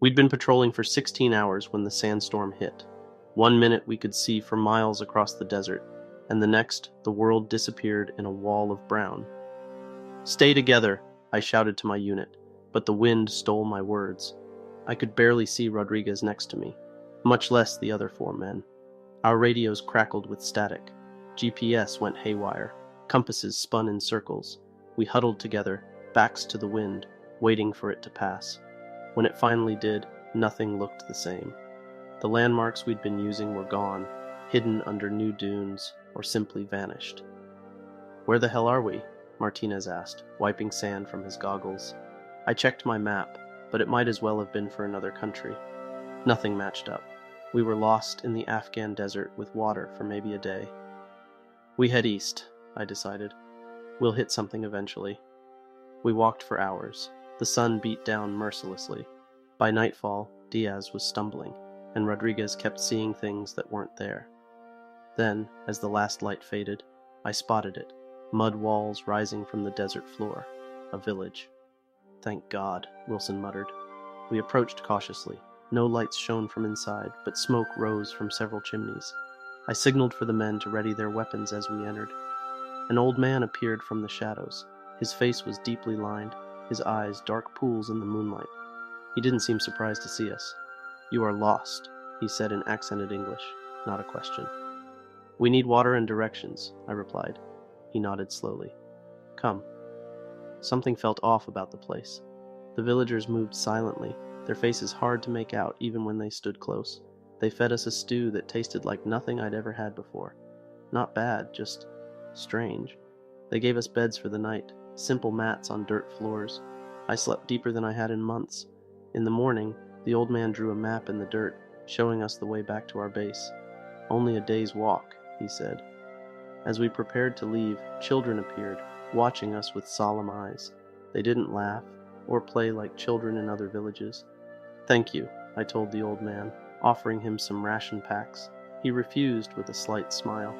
We'd been patrolling for 16 hours when the sandstorm hit. 1 minute we could see for miles across the desert, and the next the world disappeared in a wall of brown. "Stay together," I shouted to my unit, but the wind stole my words. I could barely see Rodriguez next to me, much less the other 4 men. Our radios crackled with static. GPS went haywire. Compasses spun in circles. We huddled together, backs to the wind, waiting for it to pass. When it finally did, nothing looked the same. The landmarks we'd been using were gone, hidden under new dunes, or simply vanished. "Where the hell are we?" Martinez asked, wiping sand from his goggles. I checked my map, but it might as well have been for another country. Nothing matched up. We were lost in the Afghan desert with water for maybe a day. "We head east," I decided. "We'll hit something eventually." We walked for hours. The sun beat down mercilessly. By nightfall, Diaz was stumbling, and Rodriguez kept seeing things that weren't there. Then, as the last light faded, I spotted it, mud walls rising from the desert floor. A village. "Thank God," Wilson muttered. We approached cautiously. No lights shone from inside, but smoke rose from several chimneys. I signaled for the men to ready their weapons as we entered. An old man appeared from the shadows. His face was deeply lined, his eyes dark pools in the moonlight. He didn't seem surprised to see us. "You are lost," he said in accented English, not a question. "We need water and directions," I replied. He nodded slowly. "Come." Something felt off about the place. The villagers moved silently, their faces hard to make out even when they stood close. They fed us a stew that tasted like nothing I'd ever had before. Not bad, just strange. They gave us beds for the night, simple mats on dirt floors. I slept deeper than I had in months. In the morning, the old man drew a map in the dirt, showing us the way back to our base. "Only a day's walk," he said. As we prepared to leave, children appeared, watching us with solemn eyes. They didn't laugh or play like children in other villages. "Thank you," I told the old man, offering him some ration packs. He refused with a slight smile.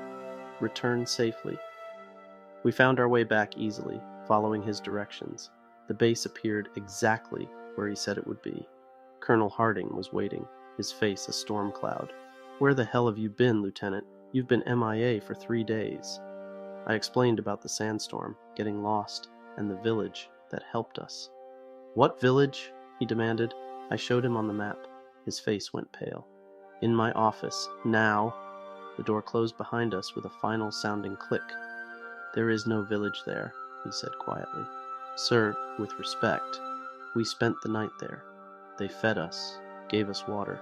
"Return safely." We found our way back easily, following his directions. The base appeared exactly where he said it would be. Colonel Harding was waiting, his face a storm cloud. "Where the hell have you been, Lieutenant? You've been MIA for 3 days. I explained about the sandstorm, getting lost, and the village that helped us. "What village?" he demanded. I showed him on the map. His face went pale. "In my office, now." The door closed behind us with a final sounding click. "There is no village there," he said quietly. "Sir, with respect, we spent the night there. They fed us, gave us water.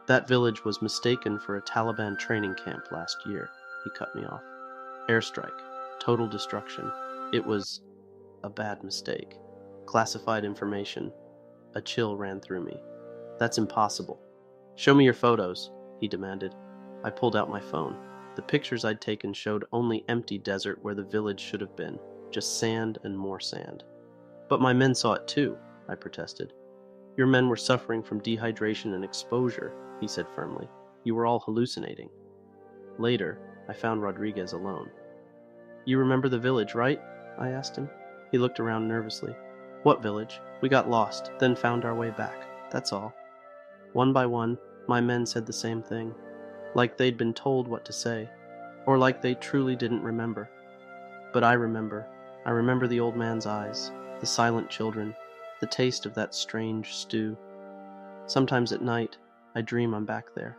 That village was mistaken for a Taliban training camp last year," he cut me off. "Airstrike, total destruction. It was a bad mistake. Classified information." A chill ran through me. "That's impossible." "Show me your photos," he demanded. I pulled out my phone. The pictures I'd taken showed only empty desert where the village should have been, just sand and more sand. "But my men saw it too," I protested. "Your men were suffering from dehydration and exposure," he said firmly. "You were all hallucinating." Later, I found Rodriguez alone. "You remember the village, right?" I asked him. He looked around nervously. "What village? We got lost, then found our way back. That's all." One by one, my men said the same thing, like they'd been told what to say, or like they truly didn't remember. But I remember. I remember the old man's eyes, the silent children, the taste of that strange stew. Sometimes at night, I dream I'm back there.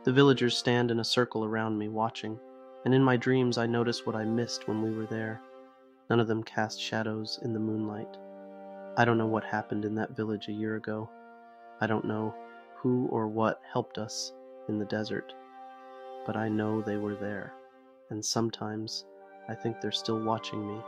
The villagers stand in a circle around me, watching, and in my dreams I notice what I missed when we were there. None of them cast shadows in the moonlight. I don't know what happened in that village a year ago. I don't know who or what helped us in the desert. But I know they were there, and sometimes I think they're still watching me.